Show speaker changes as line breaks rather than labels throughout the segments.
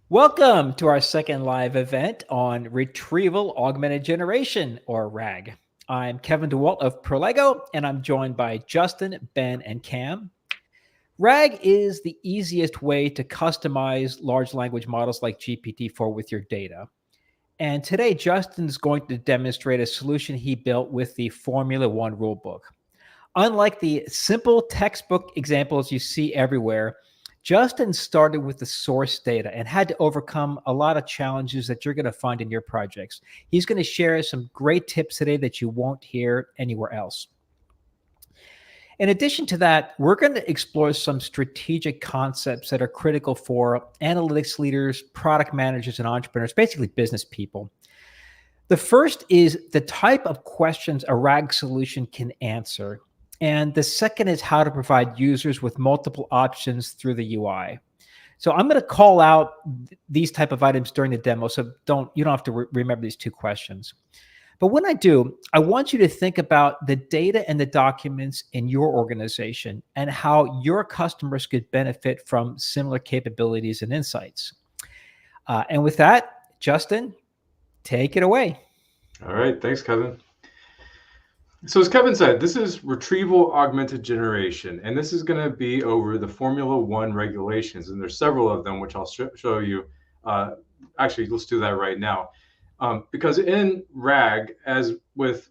Welcome to our second live event on Retrieval Augmented Generation, or RAG. I'm Kevin DeWalt of ProLego, and I'm joined by Justin, Ben, and Cam. RAG is the easiest way to customize large language models like GPT-4 with your data. And today, Justin's going to demonstrate a solution he built with the Formula One rulebook. Unlike the simple textbook examples you see everywhere, Justin started with the source data and had to overcome a lot of challenges that you're going to find in your projects. He's going to share some great tips today that you won't hear anywhere else. In addition to that, we're going to explore some strategic concepts that are critical for analytics leaders, product managers, and entrepreneurs, basically business people. The first is the type of questions a RAG solution can answer. And the second is how to provide users with multiple options through the UI. So I'm going to call out these type of items during the demo, so you don't have to remember these two questions. But when I do, I want you to think about the data and the documents in your organization and how your customers could benefit from similar capabilities and insights. And with that, Justin, take it away.
All right, thanks, Kevin. So as Kevin said, this is Retrieval Augmented Generation, and this is going to be over the Formula One regulations, and there's several of them, which I'll show you. Actually, let's do that right now. Because in RAG, as with,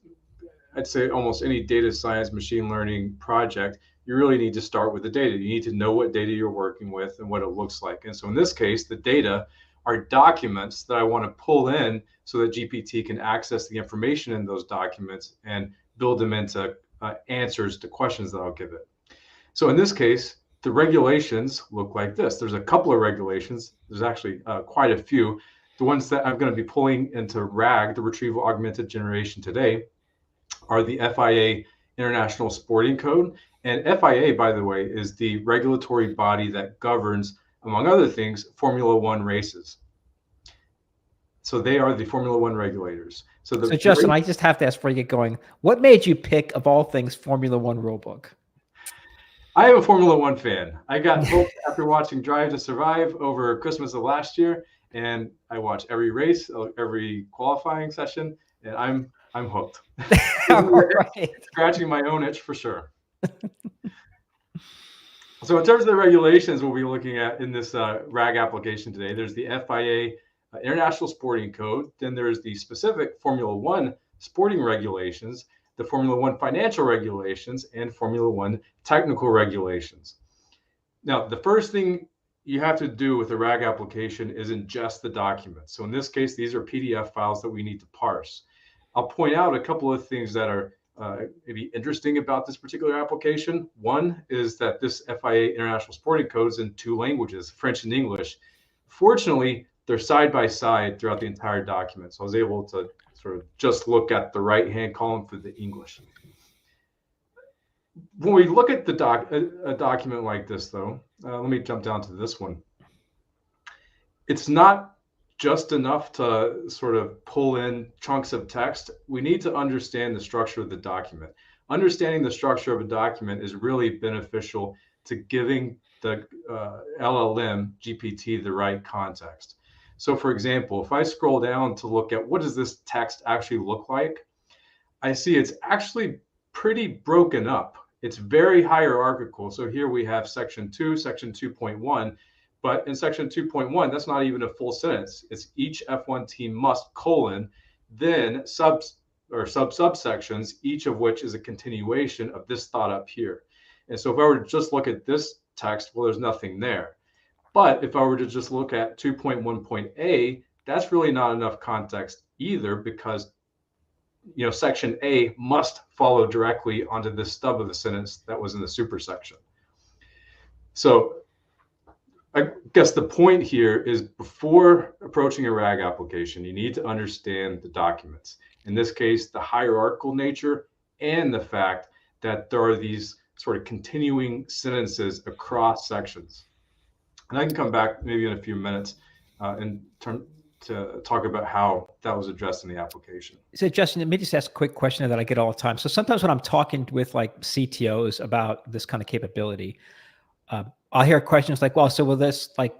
I'd say, almost any data science, machine learning project, you really need to start with the data. You need to know what data you're working with and what it looks like. And so in this case, the data are documents that I want to pull in so that GPT can access the information in those documents and build them into answers to questions that I'll give it. So in this case, the regulations look like this. There's a couple of regulations. There's actually quite a few. The ones that I'm going to be pulling into RAG, the Retrieval Augmented Generation today, are the FIA International Sporting Code. And FIA, by the way, is the regulatory body that governs, among other things, Formula One races. So they are the Formula One regulators.
So Justin, I just have to ask before you get going, what made you pick, of all things, Formula One rulebook?
I am a Formula One fan. I got hooked after watching Drive to Survive over Christmas of last year, and I watch every race, every qualifying session, and I'm hooked. Right. Scratching my own itch for sure. So in terms of the regulations we'll be looking at in this RAG application today, there's the FIA International Sporting Code, then there's the specific Formula One sporting regulations, the Formula One financial regulations, and Formula One technical regulations. Now, the first thing you have to do with a RAG application is ingest the documents. So in this case, these are PDF files that we need to parse. I'll point out a couple of things that are maybe interesting about this particular application. One is that this FIA International Sporting Code is in two languages, French and English. Fortunately, they're side by side throughout the entire document. So I was able to sort of just look at the right-hand column for the English. When we look at a document like this, though, let me jump down to this one. It's not just enough to sort of pull in chunks of text. We need to understand the structure of the document. Understanding the structure of a document is really beneficial to giving the LLM GPT the right context. So for example, if I scroll down to look at what does this text actually look like, I see it's actually pretty broken up. It's very hierarchical. So here we have section 2, section 2.1, but in section 2.1, that's not even a full sentence. It's each F1 team must : then subsections, each of which is a continuation of this thought up here. And so if I were to just look at this text, well, there's nothing there. But if I were to just look at 2.1.A, that's really not enough context either, because section A must follow directly onto the stub of the sentence that was in the supersection. So I guess the point here is, before approaching a RAG application, you need to understand the documents. In this case, the hierarchical nature and the fact that there are these sort of continuing sentences across sections. And I can come back maybe in a few minutes and to talk about how that was addressed in the application.
So Justin, let me just ask a quick question that I get all the time. So sometimes when I'm talking with like CTOs about this kind of capability, I'll hear questions like, well, so will this like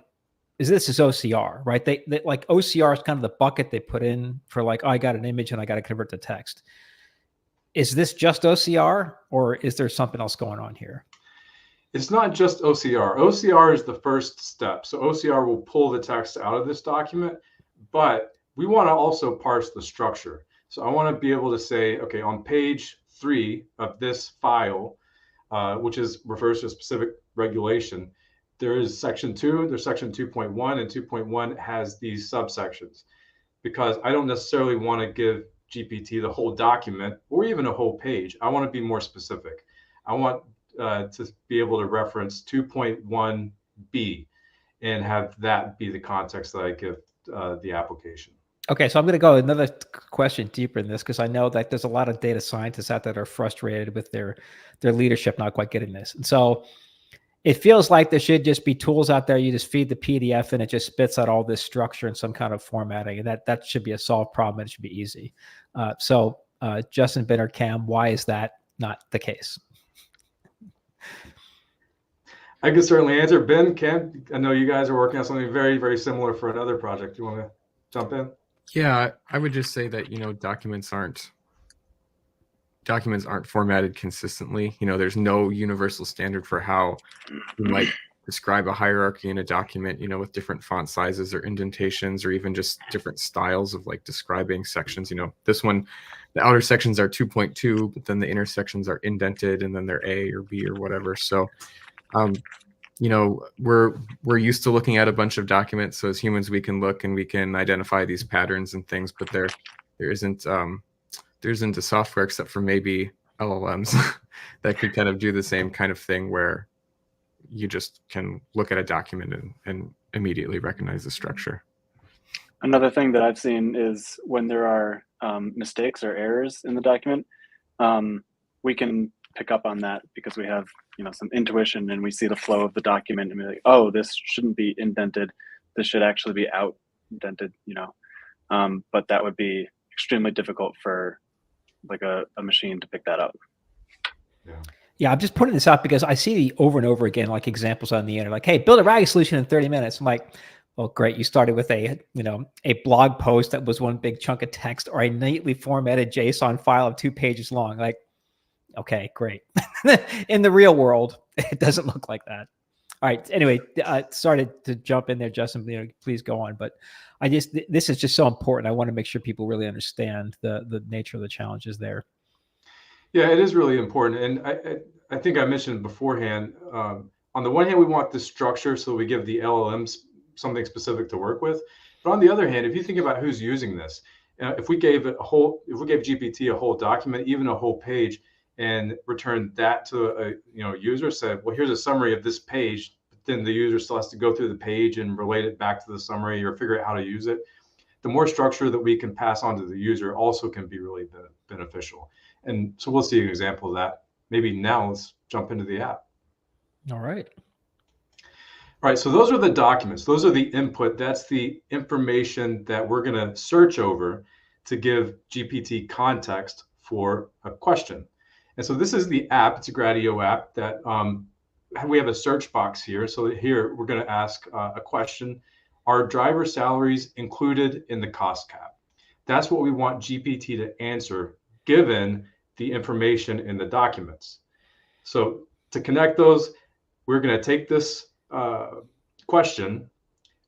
is this is OCR, right? They like OCR is kind of the bucket they put in for like, oh, I got an image and I got to convert to text. Is this just OCR or is there something else going on here?
It's not just OCR. OCR is the first step. So OCR will pull the text out of this document, but we want to also parse the structure. So I want to be able to say, okay, on page 3 of this file, which refers to a specific regulation, there is section 2, there's section 2.1, and 2.1 has these subsections, because I don't necessarily want to give GPT the whole document or even a whole page. I want to be more specific. I want to be able to reference 2.1b and have that be the context that I give the application.
Okay, so I'm going to go another question deeper in this, because I know that there's a lot of data scientists out there that are frustrated with their leadership not quite getting this. And so it feels like there should just be tools out there. You just feed the PDF and it just spits out all this structure and some kind of formatting, and that should be a solved problem and it should be easy. So Justin, Ben, or Cam, why is that not the case?
I can certainly answer. Ben, Cam, I know you guys are working on something very, very similar for another project. You want to jump in?
Yeah, I would just say that, documents aren't formatted consistently. There's no universal standard for how you might describe a hierarchy in a document, with different font sizes or indentations, or even just different styles of like describing sections. This one, the outer sections are 2.2, but then the inner sections are indented and then they're A or B or whatever. So, we're used to looking at a bunch of documents. So as humans, we can look and we can identify these patterns and things, but there isn't a software except for maybe LLMs that could kind of do the same kind of thing, where you just can look at a document and immediately recognize the structure.
Another thing that I've seen is when there are mistakes or errors in the document, we can pick up on that because we have some intuition and we see the flow of the document and we're like, oh, this shouldn't be indented. This should actually be out indented, but that would be extremely difficult for like a machine to pick that up.
Yeah, I'm just putting this out because I see over and over again, like examples on the internet, like, hey, build a RAG solution in 30 minutes. I'm like, well, great. You started with a blog post that was one big chunk of text or a neatly formatted JSON file of 2 pages long. Like, okay, great. In the real world, it doesn't look like that. All right. Anyway, sorry to jump in there, Justin. Please go on. But this is just so important. I want to make sure people really understand the nature of the challenges there.
Yeah, it is really important. And I think I mentioned beforehand, on the one hand, we want the structure so we give the LLMs something specific to work with. But on the other hand, if you think about who's using this, if we gave GPT a whole document, even a whole page, and returned that to a user, said, well, here's a summary of this page, but then the user still has to go through the page and relate it back to the summary or figure out how to use it. The more structure that we can pass on to the user also can be really beneficial. And so we'll see an example of that. Maybe now let's jump into the app.
All right.
All right, so those are the documents. Those are the input. That's the information that we're going to search over to give GPT context for a question. And so this is the app. It's a Gradio app that we have a search box here. So here we're going to ask a question. Are driver salaries included in the cost cap? That's what we want GPT to answer given the information in the documents. So to connect those, we're going to take this question.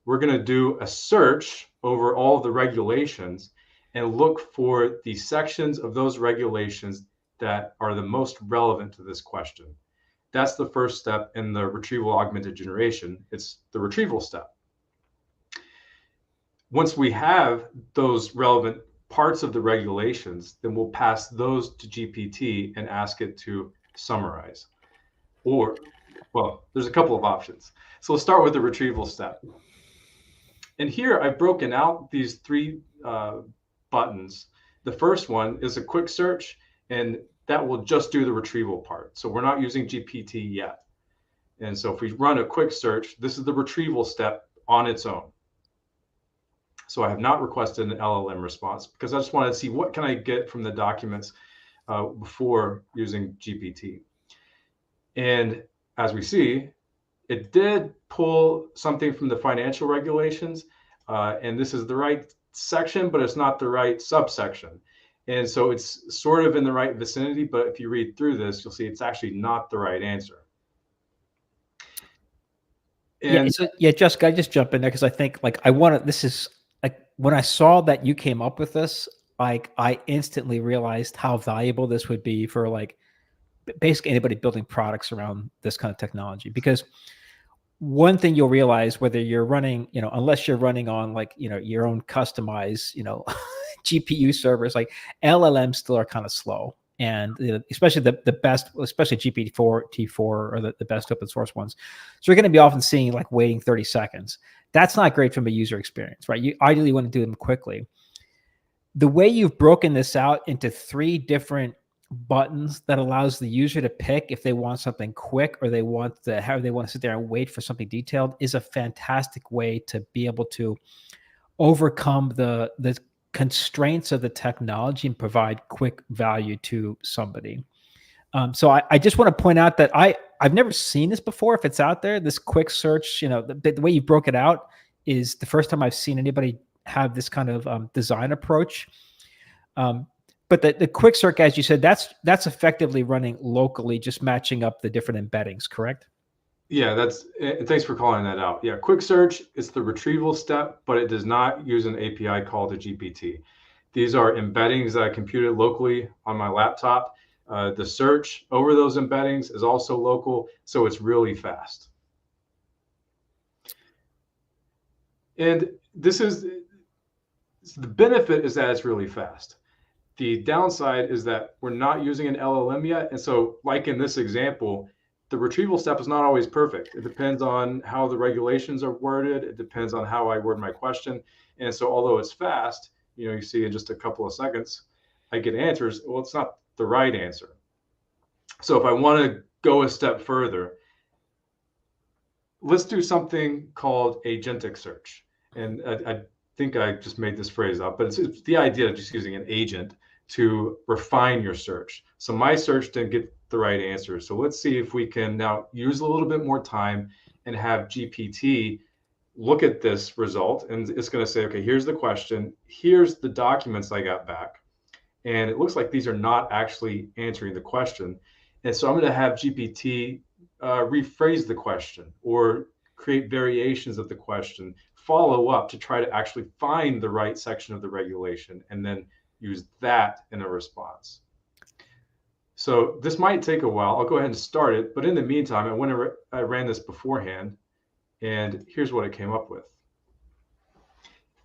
We're going to do a search over all of the regulations and look for the sections of those regulations that are the most relevant to this question. That's the first step in the retrieval augmented generation. It's the retrieval step. Once we have those relevant parts of the regulations, then we'll pass those to GPT and ask it to summarize. Or, well, there's a couple of options. So we'll start with the retrieval step. And here I've broken out these 3 buttons. The first one is a quick search, and that will just do the retrieval part. So we're not using GPT yet. And so if we run a quick search, this is the retrieval step on its own. So I have not requested an LLM response because I just want to see what can I get from the documents before using GPT. And as we see, It did pull something from the financial regulations, and this is the right section, but it's not the right subsection. And so it's sort of in the right vicinity, but if you read through this, you'll see it's actually not the right answer. And
Jessica, I just jump in there because I think like this is like when I saw that you came up with this, like I instantly realized how valuable this would be for like basically anybody building products around this kind of technology. Because one thing you'll realize, whether you're running, unless you're running on like, your own customized, GPU servers, like LLMs still are kind of slow. And especially the best, especially GPT-4, T4, or the best open source ones. So you're going to be often seeing like waiting 30 seconds. That's not great from a user experience, right? You ideally want to do them quickly. The way you've broken this out into 3 different buttons that allows the user to pick if they want something quick or they want to sit there and wait for something detailed is a fantastic way to be able to overcome the constraints of the technology and provide quick value to somebody. So I just want to point out that I've never seen this before. If it's out there, this quick search, the way you broke it out is the first time I've seen anybody have this kind of design approach. But the quick search, as you said, that's effectively running locally, just matching up the different embeddings, correct?
Yeah, thanks for calling that out. Yeah, quick search is the retrieval step, but it does not use an API call to GPT. These are embeddings that I computed locally on my laptop. The search over those embeddings is also local, so it's really fast. And the benefit is that it's really fast. The downside is that we're not using an LLM yet. And so like in this example, the retrieval step is not always perfect. It depends on how the regulations are worded. It depends on how I word my question. And so although it's fast, you see in just a couple of seconds, I get answers. Well, it's not the right answer. So if I want to go a step further, let's do something called agentic search. And I think I just made this phrase up, but it's the idea of just using an agent to refine your search. So my search didn't get the right answer. So let's see if we can now use a little bit more time and have GPT look at this result. And it's going to say, okay, here's the question. Here's the documents I got back. And it looks like these are not actually answering the question. And so I'm going to have GPT rephrase the question or create variations of the question, follow up to try to actually find the right section of the regulation, and then use that in a response. So this might take a while. I'll go ahead and start it. But in the meantime, I ran this beforehand, and here's what it came up with.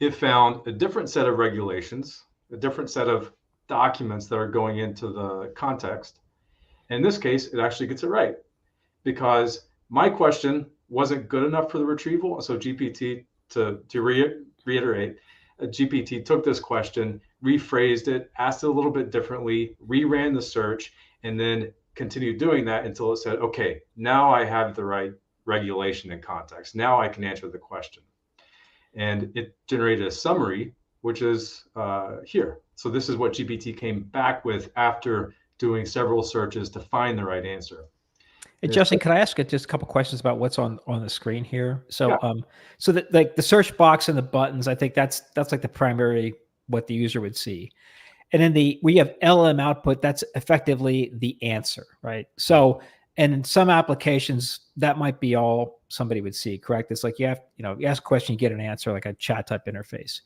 It found a different set of regulations, a different set of documents that are going into the context. In this case, it actually gets it right because my question wasn't good enough for the retrieval. So GPT, to reiterate, GPT took this question, rephrased it, asked it a little bit differently, reran the search, and then continued doing that until it said, okay, now I have the right regulation and context. Now I can answer the question. And it generated a summary, which is here. So this is what GPT came back with after doing several searches to find the right answer.
Hey, Justin, can I ask just a couple questions about what's on the screen here? So,
yeah.
So that like the search box and the buttons, I think that's like the primary what the user would see, and then we have LLM output. That's effectively the answer, right? So, and in some applications, that might be all somebody would see. Correct? It's like you ask a question, you get an answer, like a chat type interface.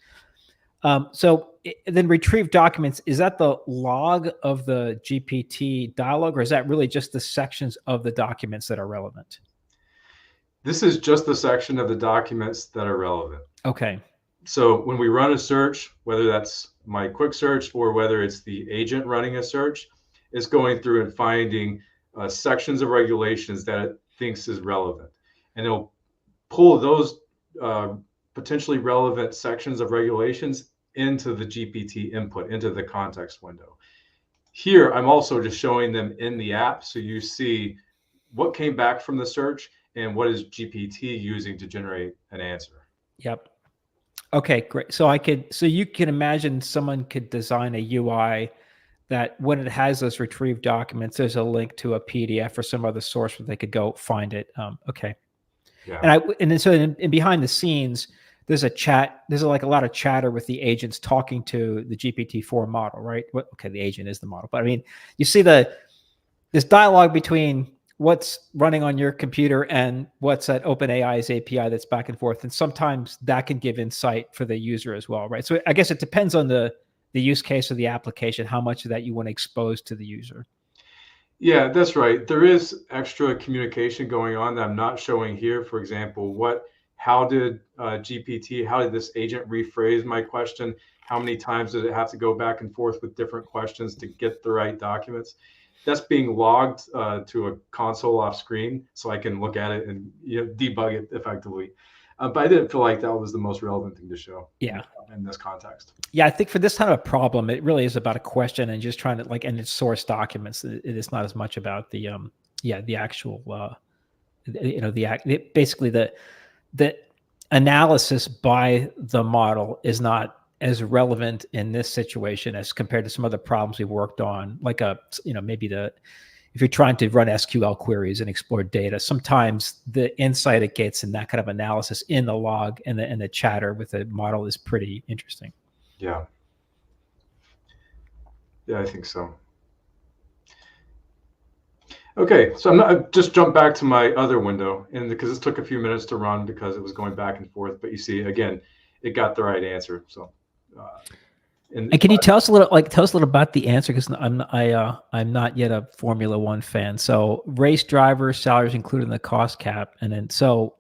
Then retrieve documents, is that the log of the GPT dialogue, or is that really just the sections of the documents that are relevant?
This is just the section of the documents that are relevant.
Okay.
So when we run a search, whether that's my quick search or whether it's the agent running a search, it's going through and finding sections of regulations that it thinks is relevant. And it'll pull those potentially relevant sections of regulations into the GPT input, into the context window. Here, I'm also just showing them in the app. So you see what came back from the search and what is GPT using to generate an answer.
Yep. Okay, great. So you can imagine someone could design a UI that when it has those retrieved documents, there's a link to a PDF or some other source where they could go find it. Okay.
Yeah.
And then so in behind the scenes, there's like a lot of chatter with the agents talking to the GPT-4 model, right? Okay, the agent is the model, but I mean, you see this dialogue between what's running on your computer and what's at OpenAI's API that's back and forth, and sometimes that can give insight for the user as well, right? So I guess it depends on the use case of the application, how much of that you want to expose to the user.
Yeah, that's right. There is extra communication going on that I'm not showing here. For example, how did how did this agent rephrase my question? How many times did it have to go back and forth with different questions to get the right documents? That's being logged to a console off screen, so I can look at it and debug it effectively. But I didn't feel like that was the most relevant thing to show.
Yeah.
In this context.
Yeah, I think for this kind of a problem, it really is about a question and just trying to and it's source documents. It is not as much about the the actual basically the analysis by the model is not as relevant in this situation as compared to some other problems we've worked on, like maybe if you're trying to run SQL queries and explore data, sometimes the insight it gets in that kind of analysis in the log and the chatter with the model is pretty interesting.
Yeah. Yeah, I think so. Okay, so I just jumped back to my other window, and because this took a few minutes to run because it was going back and forth, but you see, again, it got the right answer. So,
and can you tell us a little about the answer? Because I'm not yet a Formula One fan. So race driver salaries included in the cost cap, and then so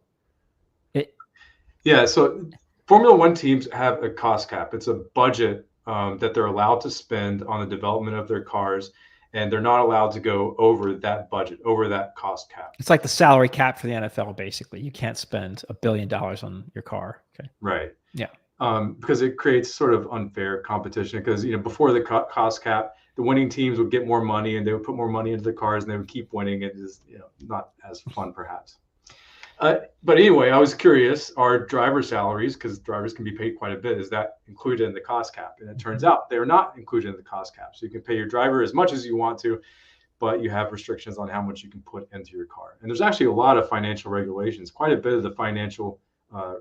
Formula One teams have a cost cap. It's a budget that they're allowed to spend on the development of their cars, and they're not allowed to go over that budget, over that cost cap.
It's like the salary cap for the NFL, basically. You can't spend $1 billion on your car. Okay.
Right.
Yeah.
Because it creates sort of unfair competition. Because before the cost cap, the winning teams would get more money, and they would put more money into the cars, and they would keep winning. It is not as fun, perhaps. But anyway, I was curious, are driver salaries, because drivers can be paid quite a bit, is that included in the cost cap? And it turns out they're not included in the cost cap. So you can pay your driver as much as you want to, but you have restrictions on how much you can put into your car. And there's actually a lot of financial regulations. Quite a bit of the financial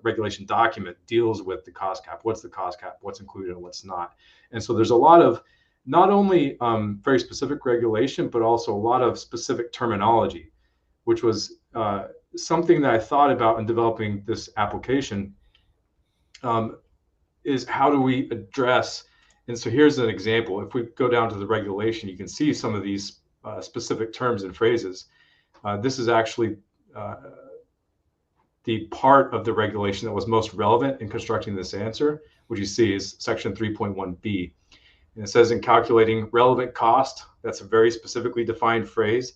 regulation document deals with the cost cap. What's the cost cap? What's included and what's not? And so there's a lot of not only very specific regulation, but also a lot of specific terminology, which was something that I thought about in developing this application. Is how do we address? And so here's an example. If we go down to the regulation, you can see some of these specific terms and phrases. This is actually the part of the regulation that was most relevant in constructing this answer, which you see is section 3.1b. And it says in calculating relevant cost, that's a very specifically defined phrase.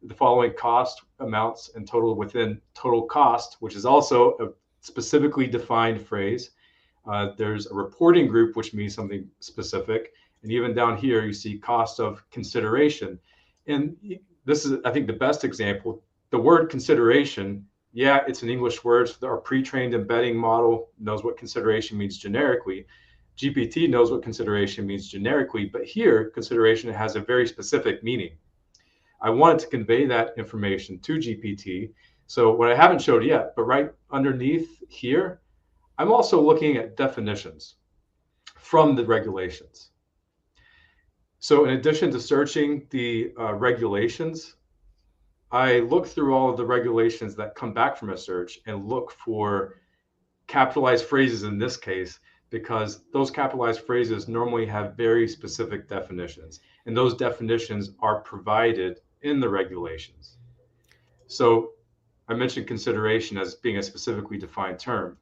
The following cost amounts and total within total cost, which is also a specifically defined phrase. There's a reporting group, which means something specific. And even down here, you see cost of consideration. And this is, I think, the best example. The word consideration, yeah, it's an English word. So our pre-trained embedding model knows what consideration means generically. GPT knows what consideration means generically, but here, consideration has a very specific meaning. I wanted to convey that information to GPT. So what I haven't showed yet, but right underneath here, I'm also looking at definitions from the regulations. So in addition to searching the regulations, I look through all of the regulations that come back from a search and look for capitalized phrases in this case, because those capitalized phrases normally have very specific definitions, and those definitions are provided in the regulations. So I mentioned consideration as being a specifically defined term.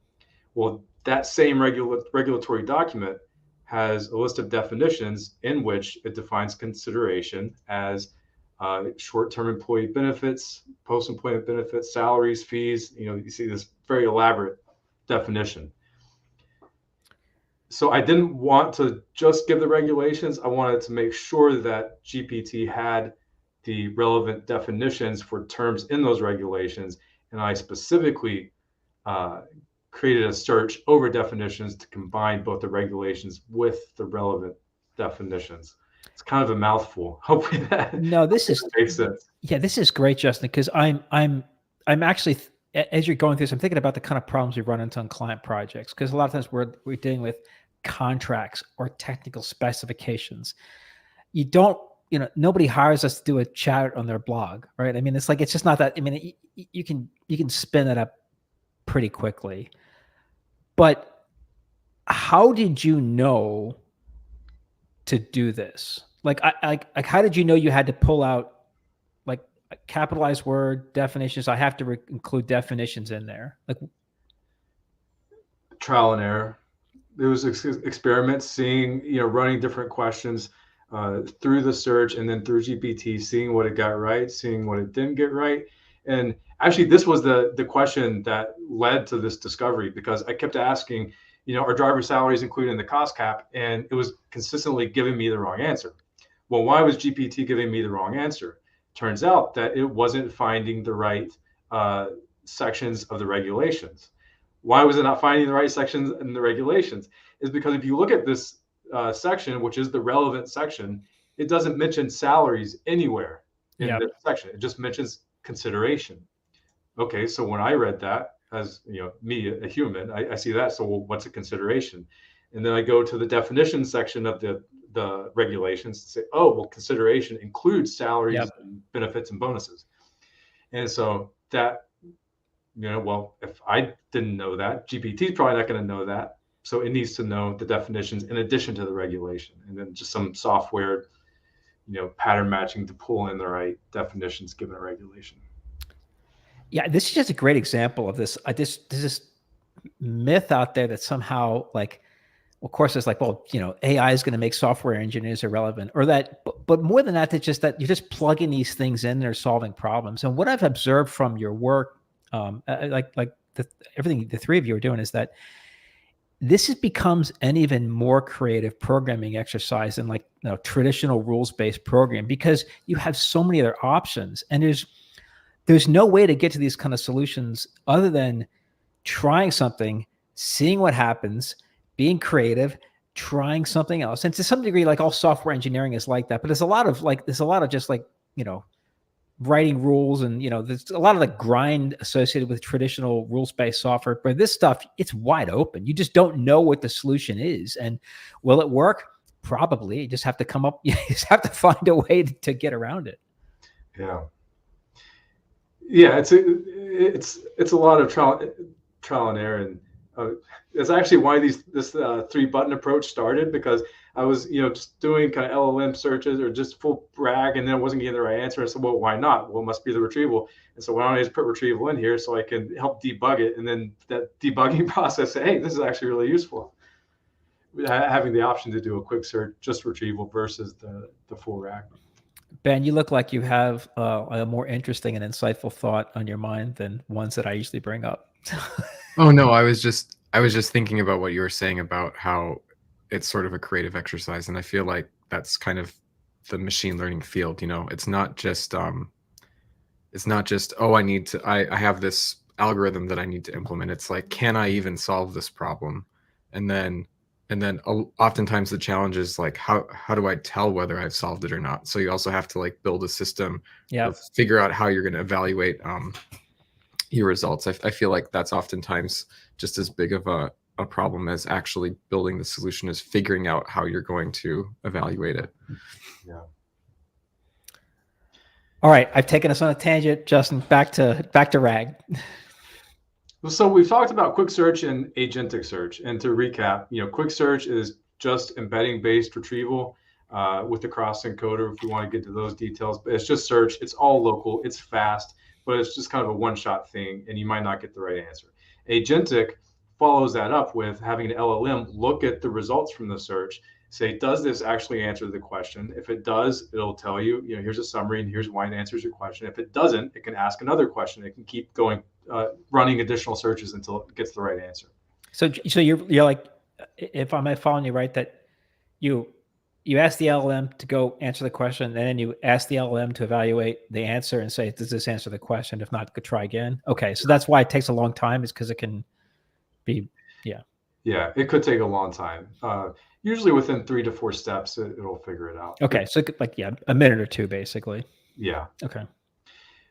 Well, that same regulatory document has a list of definitions in which it defines consideration as short-term employee benefits, post-employment benefits, salaries, fees. You see this very elaborate definition. So I didn't want to just give the regulations. I wanted to make sure that GPT had the relevant definitions for terms in those regulations. And I specifically created a search over definitions to combine both the regulations with the relevant definitions. It's kind of a mouthful. Hopefully that
makes
sense.
Yeah, this is great, Justin, because I'm actually as you're going through this, I'm thinking about the kind of problems we run into on client projects, because a lot of times we're dealing with contracts or technical specifications. You don't, nobody hires us to do a chat on their blog, right? I mean, it's like, it's just not that. I mean, you can spin it up pretty quickly. But how did you know to do this? Like, how did you know you had to pull out like a capitalized word definitions? I have to include definitions in there. Like,
trial and error. There was experiments, seeing, running different questions through the search and then through GPT, seeing what it got right, seeing what it didn't get right. And actually, this was the question that led to this discovery, because I kept asking, are driver salaries included in the cost cap? And it was consistently giving me the wrong answer. Well, why was GPT giving me the wrong answer? Turns out that it wasn't finding the right sections of the regulations. Why was it not finding the right sections in the regulations? Is because if you look at this section, which is the relevant section, it doesn't mention salaries anywhere in this section. It just mentions consideration. Okay, so when I read that, as me, a human, I see that. So, well, what's a consideration? And then I go to the definition section of the regulations to say, oh, well, consideration includes salaries, and benefits, and bonuses. And so that, well, if I didn't know that, GPT is probably not going to know that. So it needs to know the definitions in addition to the regulation, and then just some software, pattern matching to pull in the right definitions given a regulation.
Yeah, this is just a great example of this. There's this myth out there that somehow, like, of course, it's like, well, AI is going to make software engineers irrelevant, or that. But more than that, it's just that you're just plugging these things in, they're solving problems. And what I've observed from your work, everything the three of you are doing, is that this becomes an even more creative programming exercise than traditional rules-based programming, because you have so many other options, and there's no way to get to these kind of solutions other than trying something, seeing what happens, being creative, trying something else. And to some degree, like, all software engineering is like that, but there's a lot of just writing rules, and there's a lot of the grind associated with traditional rules-based software. But this stuff, it's wide open. You just don't know what the solution is, and will it work? Probably. You just have to you just have to find a way to get around it.
Yeah, it's a lot of trial and error, and it's actually why this 3-button approach started, because I was just doing kind of LLM searches or just full RAG, and then I wasn't getting the right answer. I said, well, why not? Well, it must be the retrieval. And so why don't I just put retrieval in here so I can help debug it, and then that debugging process say, hey, this is actually really useful. Having the option to do a quick search, just retrieval versus the full RAG.
Ben, you look like you have a more interesting and insightful thought on your mind than ones that I usually bring up.
Oh no, I was just thinking about what you were saying about how it's sort of a creative exercise, and I feel like that's kind of the machine learning field. It's not just oh, I have this algorithm that I need to implement. It's like, can I even solve this problem? And then oftentimes the challenge is like, how do I tell whether I've solved it or not? So you also have to build a system, figure out how you're going to evaluate your results. I feel like that's oftentimes just as big of a problem as actually building the solution, is figuring out how you're going to evaluate it.
Yeah.
All right, I've taken us on a tangent, Justin. Back to RAG.
So we've talked about quick search and agentic search. And to recap, quick search is just embedding-based retrieval with the cross-encoder, if we want to get to those details. But it's just search. It's all local. It's fast, but it's just kind of a one-shot thing, and you might not get the right answer. Agentic follows that up with having an LLM look at the results from the search, say, does this actually answer the question? If it does, it'll tell you, here's a summary and here's why it answers your question. If it doesn't, it can ask another question. It can keep going, running additional searches until it gets the right answer.
So you're like, if I'm following you right, that you ask the LLM to go answer the question, and then you ask the LLM to evaluate the answer and say, does this answer the question? If not, go try again. Okay, so that's why it takes a long time, is because it can be,
Yeah, it could take a long time. Usually within 3 to 4 steps, it'll figure it out.
Okay, so a minute or two, basically.
Yeah.
Okay.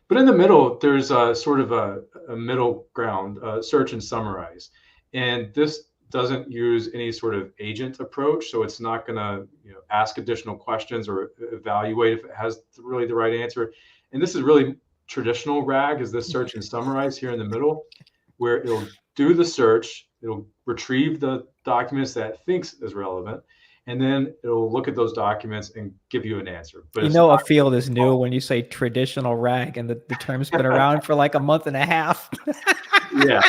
But in the middle, there's sort of a middle ground, search and summarize. And this doesn't use any sort of agent approach. So it's not going to ask additional questions or evaluate if it has really the right answer. And this is really traditional RAG, is this search and summarize here in the middle, where it'll do the search, it'll retrieve the documents that it thinks is relevant, and then it'll look at those documents and give you an answer. But
a field is new when you say traditional RAG, and the term's been around for like a month and a half.
Yeah.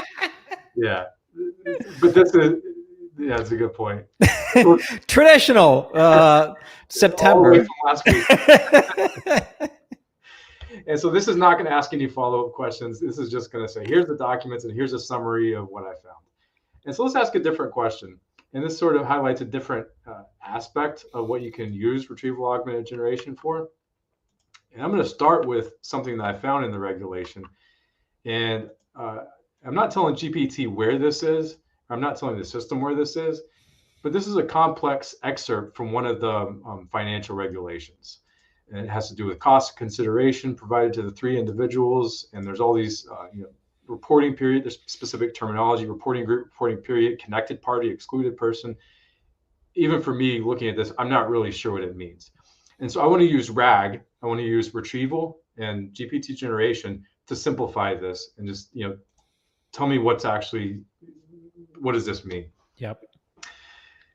But that's a good point.
Traditional September.
All the way from last week. And so this is not going to ask any follow-up questions. This is just going to say, here's the documents and here's a summary of what I found. And so let's ask a different question. And this sort of highlights a different aspect of what you can use retrieval augmented generation for. And I'm going to start with something that I found in the regulation. And I'm not telling GPT where this is. I'm not telling the system where this is. But this is a complex excerpt from one of the financial regulations. And it has to do with cost consideration provided to the 3 individuals. And there's all these reporting period, there's specific terminology, reporting group, reporting period, connected party, excluded person. Even for me looking at this, I'm not really sure what it means. And so I want to use RAG, I want to use retrieval and GPT generation to simplify this and just, tell me what does this mean?
Yep.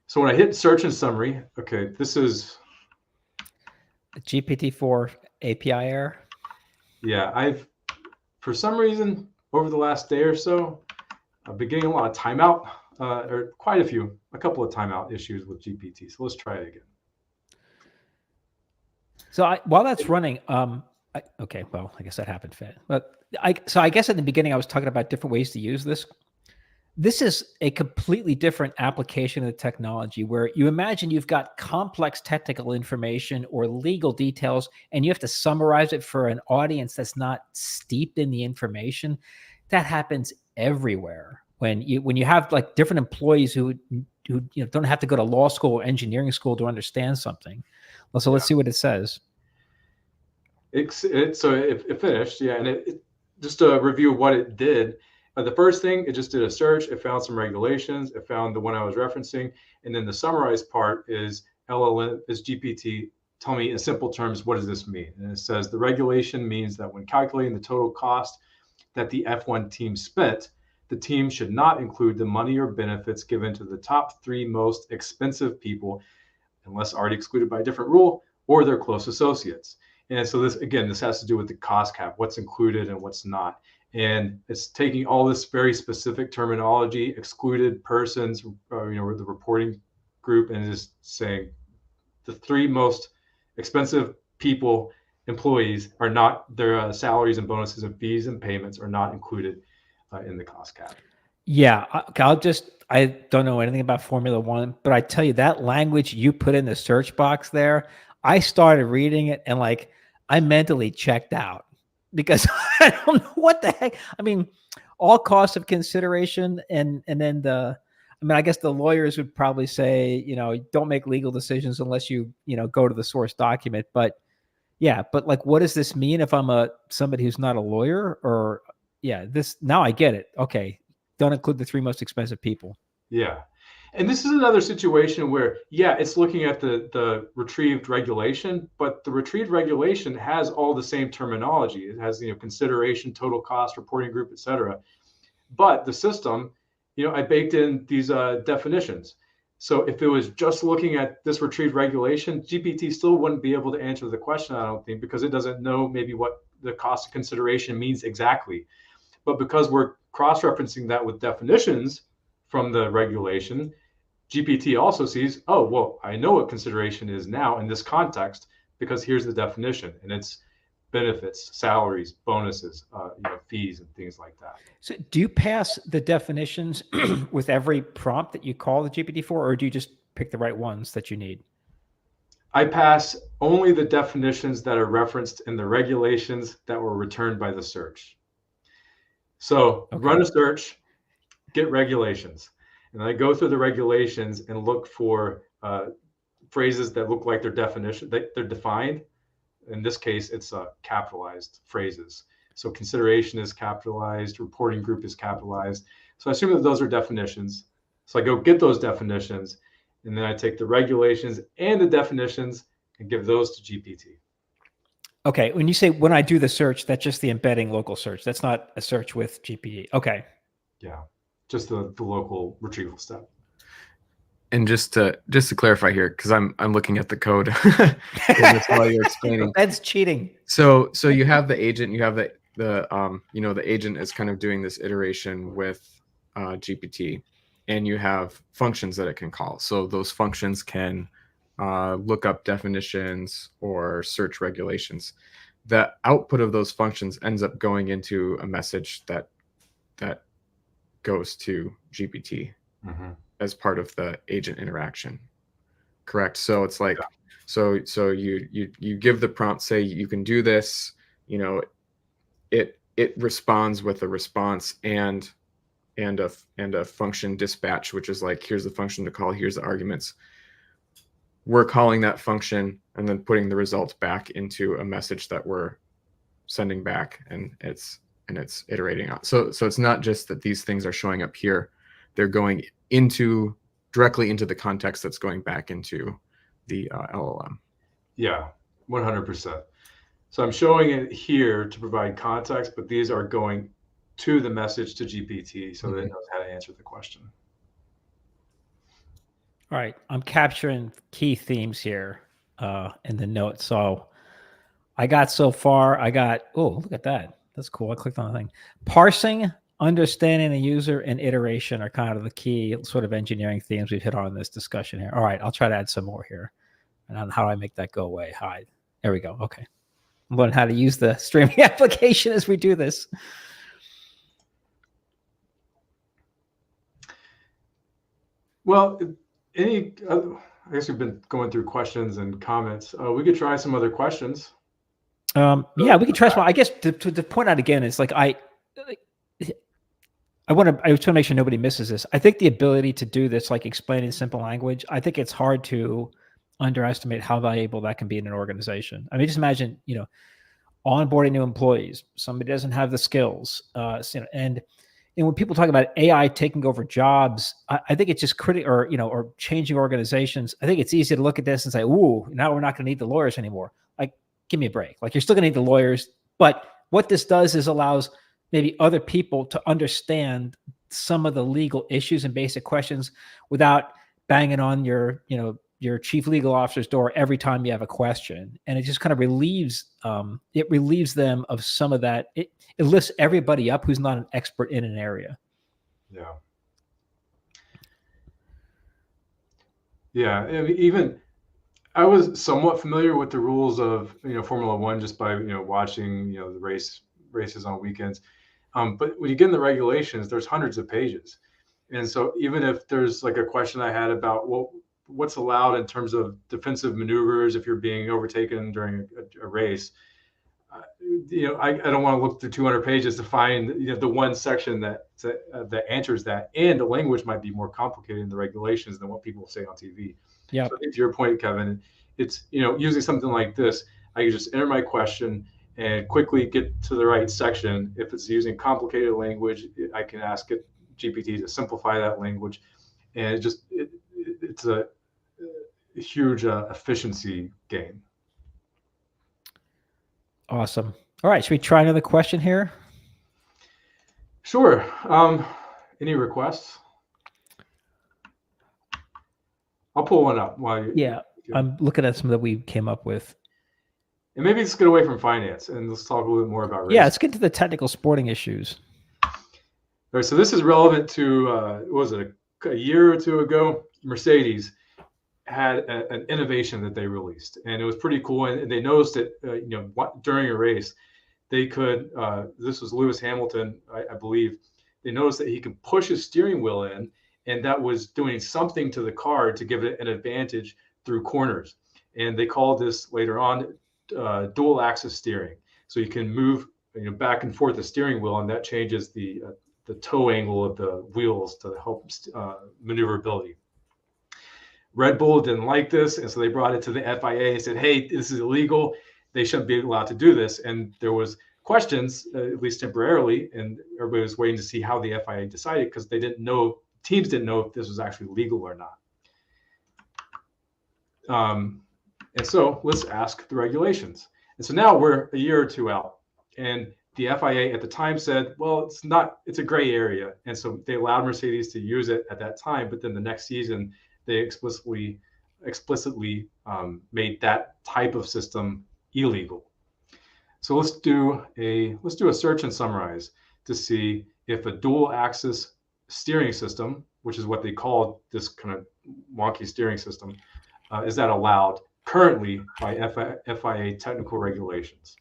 So when I hit search and summary, okay, this is
GPT-4 API error.
Yeah, for some reason, over the last day or so, I've been getting a lot of timeout, or a couple of timeout issues with GPT. So let's try it again.
So while that's running, okay, well, I guess that happened fit. But I guess in the beginning, I was talking about different ways to use this. This is a completely different application of the technology, where you imagine you've got complex technical information or legal details, and you have to summarize it for an audience that's not steeped in the information. That happens everywhere. When you have like different employees who don't have to go to law school or engineering school to understand something. Well, so let's see what it says.
So it finished, yeah, and it just to review what it did. The first thing, it just did a search. It found some regulations. It found the one I was referencing. And then the summarized part is LLM, is GPT. Tell me in simple terms, what does this mean? And it says the regulation means that when calculating the total cost that the F1 team spent, the team should not include the money or benefits given to the top 3 most expensive people, unless already excluded by a different rule, or their close associates. And so this has to do with the cost cap, what's included and what's not. And it's taking all this very specific terminology, excluded persons, the reporting group, and just saying the 3 most expensive people, employees, are not, their salaries and bonuses and fees and payments are not included in the cost cap.
Yeah, I don't know anything about Formula One, but I tell you, that language you put in the search box there, I started reading it and I mentally checked out. Because I don't know what the heck. I mean, all costs of consideration, and then I guess the lawyers would probably say, don't make legal decisions unless you go to the source document. But yeah, but what does this mean if I'm somebody who's not a lawyer? Or now I get it. Okay, don't include the 3 most expensive people.
Yeah. And this is another situation where, it's looking at the retrieved regulation, but the retrieved regulation has all the same terminology. It has, consideration, total cost, reporting group, et cetera. But the system, I baked in these definitions. So if it was just looking at this retrieved regulation, GPT still wouldn't be able to answer the question, I don't think, because it doesn't know maybe what the cost of consideration means exactly. But because we're cross-referencing that with definitions from the regulation, GPT also sees, oh, well, I know what consideration is now in this context because here's the definition, and it's benefits, salaries, bonuses, fees, and things like that.
So do you pass the definitions with every prompt that you call the GPT-4, or do you just pick the right ones that you need?
I pass only the definitions that are referenced in the regulations that were returned by the search. So Run a search, get regulations. And I go through the regulations and look for phrases that look like their definition, they're defined. In this case, it's capitalized phrases. So consideration is capitalized, reporting group is capitalized. So I assume that those are definitions. So I go get those definitions, and then I take the regulations and the definitions and give those to GPT.
Okay, when you say when I do the search, that's just the embedding local search. That's not a search with GPT. Okay.
Yeah, just the local retrieval step.
And just to clarify here, because I'm looking at the code while you're explaining.
That's cheating.
So you have the agent, you have the agent is kind of doing this iteration with GPT, and you have functions that it can call. So those functions can look up definitions or search regulations. The output of those functions ends up going into a message that goes to GPT as part of the agent interaction. Correct. So it's like, so you give the prompt, say you can do this, it responds with a response and a function dispatch, which is like, here's the function to call, here's the arguments. We're calling that function and then putting the results back into a message that we're sending back, and it's iterating on. So it's not just that these things are showing up here, they're going directly into the context that's going back into the LLM.
Yeah, 100%. So I'm showing it here to provide context, but these are going to the message to GPT so that it knows how to answer the question.
All right, I'm capturing key themes here in the notes. So I got so far, oh, look at that. That's cool. I clicked on the thing. Parsing, understanding the user, and iteration are kind of the key sort of engineering themes we've hit on in this discussion here. All right, I'll try to add some more here. And on how do I make that go away? Hide. There we go. Okay. I'm learning how to use the streaming application as we do this.
Well, I guess we've been going through questions and comments. We could try some other questions.
Yeah, we could try some. I guess to point out again, it's like I want to make sure nobody misses this. I think the ability to do this, like explain in simple language, I think it's hard to underestimate how valuable that can be in an organization. I mean, just imagine, onboarding new employees, somebody doesn't have the skills, and when people talk about AI taking over jobs, I think it's just or changing organizations. I think it's easy to look at this and say, "Ooh, now we're not going to need the lawyers anymore." Like, give me a break. Like, you're still going to need the lawyers, but what this does is allows maybe other people to understand some of the legal issues and basic questions without banging on your chief legal officer's door every time you have a question. And it just kind of relieves them of some of that. It lifts everybody up who's not an expert in an area.
Yeah. Yeah. I mean, even I was somewhat familiar with the rules of, Formula One just by, watching, the races on weekends. But when you get in the regulations, there's hundreds of pages. And so even if there's like a question I had about, well, what's allowed in terms of defensive maneuvers if you're being overtaken during a race, I don't want to look through 200 pages to find the one section that answers that, and the language might be more complicated in the regulations than what people say on TV.
Yeah.
So I think to your point, Kevin, it's using something like this, I can just enter my question and quickly get to the right section. If it's using complicated language, I can ask it GPT to simplify that language, and it's a huge efficiency gain.
Awesome. All right. Should we try another question here?
Sure. Any requests? I'll pull one up while you.
Yeah. I'm looking at some that we came up with.
And maybe let's get away from finance and let's talk a little bit more about race.
Yeah, let's get to the technical sporting issues.
All right. So this is relevant to, what was it, a year or two ago? Mercedes had an innovation that they released, and it was pretty cool. And they noticed that during a race, they could. This was Lewis Hamilton, I believe. They noticed that he could push his steering wheel in, and that was doing something to the car to give it an advantage through corners. And they called this later on dual axis steering. So you can move back and forth the steering wheel, and that changes the toe angle of the wheels to help maneuverability. Red Bull didn't like this, and so they brought it to the FIA and said, hey, this is illegal. They shouldn't be allowed to do this. And there was questions, at least temporarily, and everybody was waiting to see how the FIA decided because they didn't know, teams didn't know if this was actually legal or not. And so let's ask the regulations. And so now we're a year or two out, and the FIA at the time said, well, it's a gray area. And so they allowed Mercedes to use it at that time, but then the next season, they explicitly made that type of system illegal. So let's do a search and summarize to see if a dual axis steering system, which is what they call this kind of wonky steering system, is that allowed currently by FIA technical regulations.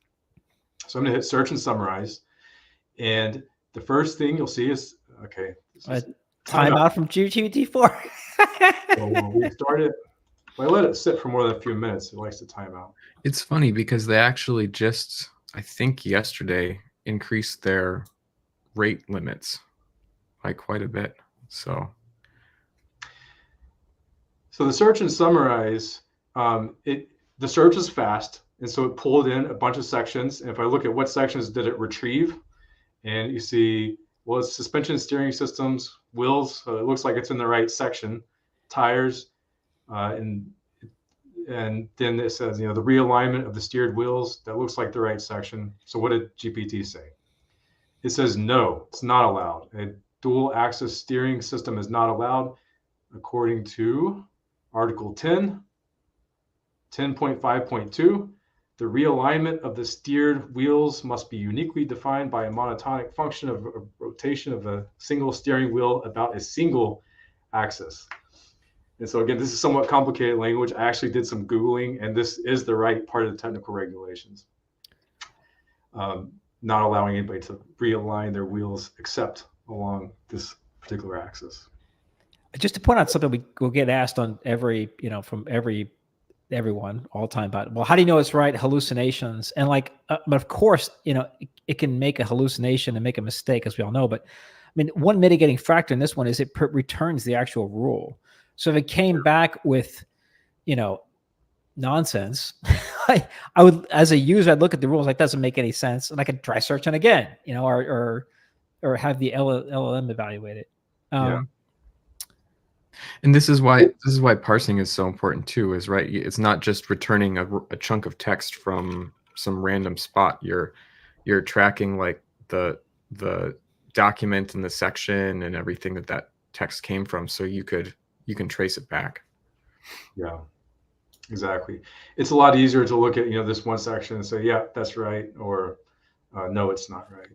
So I'm going to hit search and summarize. And the first thing you'll see is, okay,
timeout from GPT-4.
So when we started, if I let it sit for more than a few minutes, it likes to time out.
It's funny because they actually just, I think yesterday, increased their rate limits by quite a bit. So
the search and summarize, the search is fast. And so it pulled in a bunch of sections. And if I look at what sections did it retrieve, and you see, well, it's suspension, steering systems, wheels. So it looks like it's in the right section. Tires, and then it says, the realignment of the steered wheels. That looks like the right section. So what did GPT say? It says no, it's not allowed. A dual axis steering system is not allowed according to Article 10, 10.5.2. The realignment of the steered wheels must be uniquely defined by a monotonic function of a rotation of a single steering wheel about a single axis. And so again, this is somewhat complicated language. I actually did some Googling, and this is the right part of the technical regulations. Not allowing anybody to realign their wheels except along this particular axis.
Just to point out something we'll get asked on every, from everyone all the time about, well, how do you know it's right? Hallucinations. And but of course, it can make a hallucination and make a mistake, as we all know. But I mean, one mitigating factor in this one is it returns the actual rule. So if it came back with, nonsense, I would, as a user, I'd look at the rules like, doesn't make any sense. And I could try searching again, or have the LLM evaluate it.
Yeah.
And this is why parsing is so important too, is right. It's not just returning a chunk of text from some random spot. You're tracking like the document and the section and everything that text came from. So you can trace it back.
Yeah, exactly. It's a lot easier to look at, this one section and say, yeah, that's right. Or no, it's not right.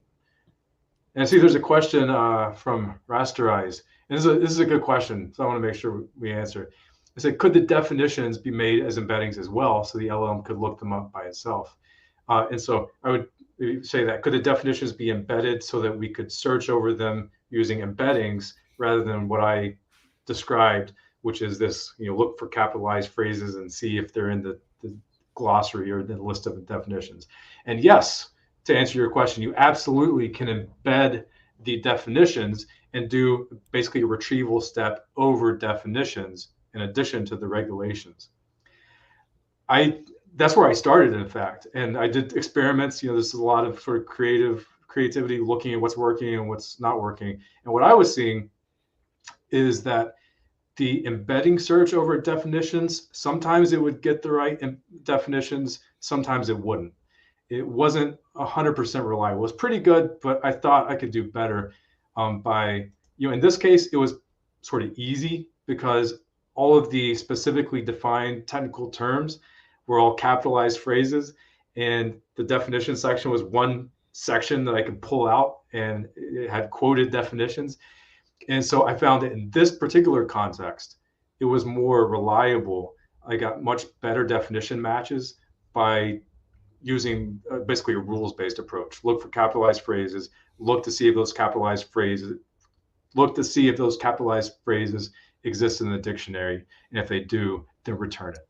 And see, there's a question from Rasterize. And this is a good question, so I want to make sure we answer. It said, could the definitions be made as embeddings as well, so the LLM could look them up by itself? And so I would say that, could the definitions be embedded so that we could search over them using embeddings rather than what I described, which is this, look for capitalized phrases and see if they're in the glossary or the list of definitions. And yes, to answer your question, you absolutely can embed the definitions and do basically a retrieval step over definitions in addition to the regulations. That's where I started, in fact, and I did experiments. This is a lot of sort of creativity, looking at what's working and what's not working. And what I was seeing is that the embedding search over definitions, sometimes it would get the right definitions, sometimes it wouldn't. It wasn't 100% reliable. It was pretty good, but I thought I could do better by, in this case, it was sort of easy because all of the specifically defined technical terms were all capitalized phrases, and the definition section was one section that I could pull out, and it had quoted definitions. And so I found that in this particular context, it was more reliable. I got much better definition matches by using basically a rules-based approach. Look for capitalized phrases, look to see if those capitalized phrases exist in the dictionary, and if they do, then return it.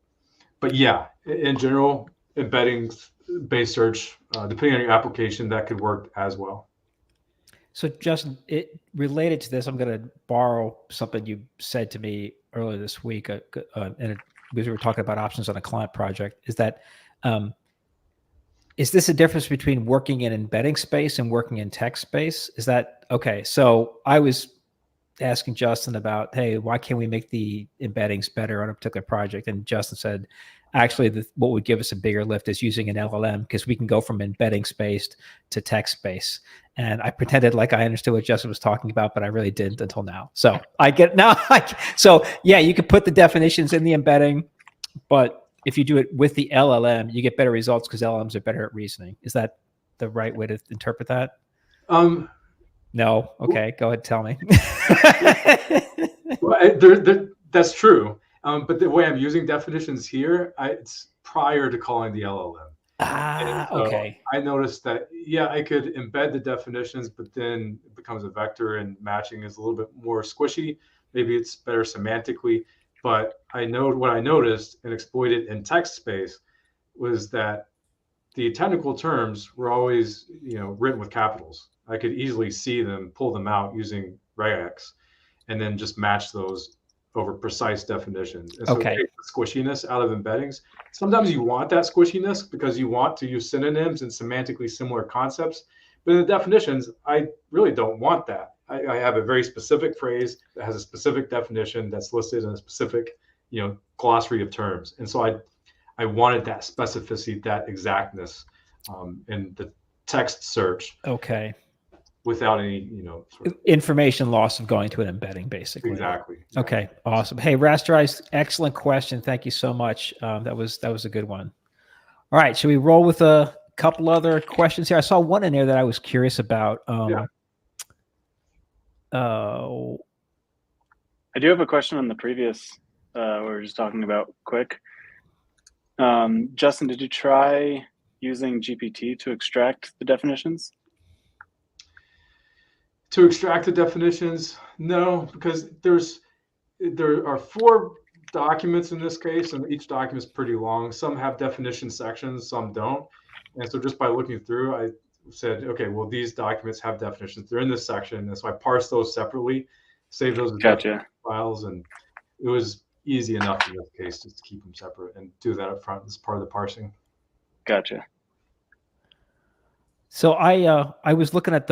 But yeah, in general, embedding-based search, depending on your application, that could work as well.
So Justin, related to this, I'm going to borrow something you said to me earlier this week, because we were talking about options on a client project, is that is this a difference between working in embedding space and working in text space? Is that okay? So I was asking Justin about, hey, why can't we make the embeddings better on a particular project? And Justin said, actually, what would give us a bigger lift is using an LLM, because we can go from embedding space to text space. And I pretended like I understood what Justin was talking about, but I really didn't until now. So I get now. So yeah, you could put the definitions in the embedding, but if you do it with the LLM, you get better results because LLMs are better at reasoning. Is that the right way to interpret that? No. Okay. Go ahead. Tell me.
Well, that's true. But the way I'm using definitions here, it's prior to calling the LLM.
Okay.
I noticed that, yeah, I could embed the definitions, but then it becomes a vector and matching is a little bit more squishy. Maybe it's better semantically, but what I noticed and exploited in text space was that the technical terms were always, written with capitals. I could easily see them, pull them out using regex, and then just match those over precise definitions. And so
Okay.
it takes the squishiness out of embeddings. Sometimes you want that squishiness because you want to use synonyms and semantically similar concepts. But in the definitions, I really don't want that. I have a very specific phrase that has a specific definition that's listed in a specific, glossary of terms. And so I wanted that specificity, that exactness in the text search.
Okay.
Without any, sort of
information loss of going to an embedding, basically.
Exactly.
Okay. Awesome. Hey, Rasterize, excellent question. Thank you so much. That was a good one. All right. Should we roll with a couple other questions here? I saw one in there that I was curious about.
I do have a question on the previous we were just talking about quick. Justin, did you try using GPT to extract the definitions?
To extract the definitions, no, because there are 4 documents in this case, and each document is pretty long. Some have definition sections, some don't. And so just by looking through, I said, okay, well, these documents have definitions. They're in this section. And so I parsed those separately, saved those as files, and it was easy enough in this case just to keep them separate and do that up front as part of the parsing.
Gotcha.
So I was looking at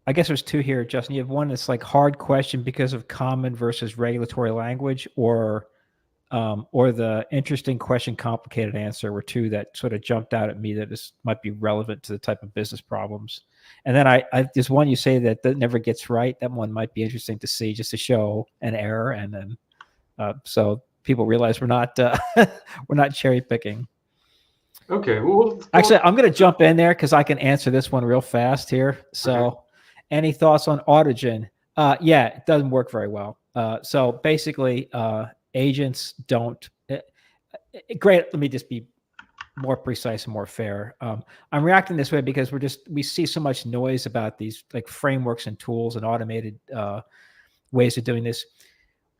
I guess there's 2 here, Justin. You have one that's like hard question because of common versus regulatory language, or the interesting question, complicated answer were 2 that sort of jumped out at me that might be relevant to the type of business problems. And then there's one you say that never gets right. That one might be interesting to see, just to show an error, and then so people realize we're not we're not cherry picking.
Okay. Well,
actually, I'm going to jump in there because I can answer this one real fast here. So. Okay. Any thoughts on Autogen? Yeah, it doesn't work very well. So basically, agents don't. Great. Let me just be more precise and more fair. I'm reacting this way because we see so much noise about these like frameworks and tools and automated ways of doing this.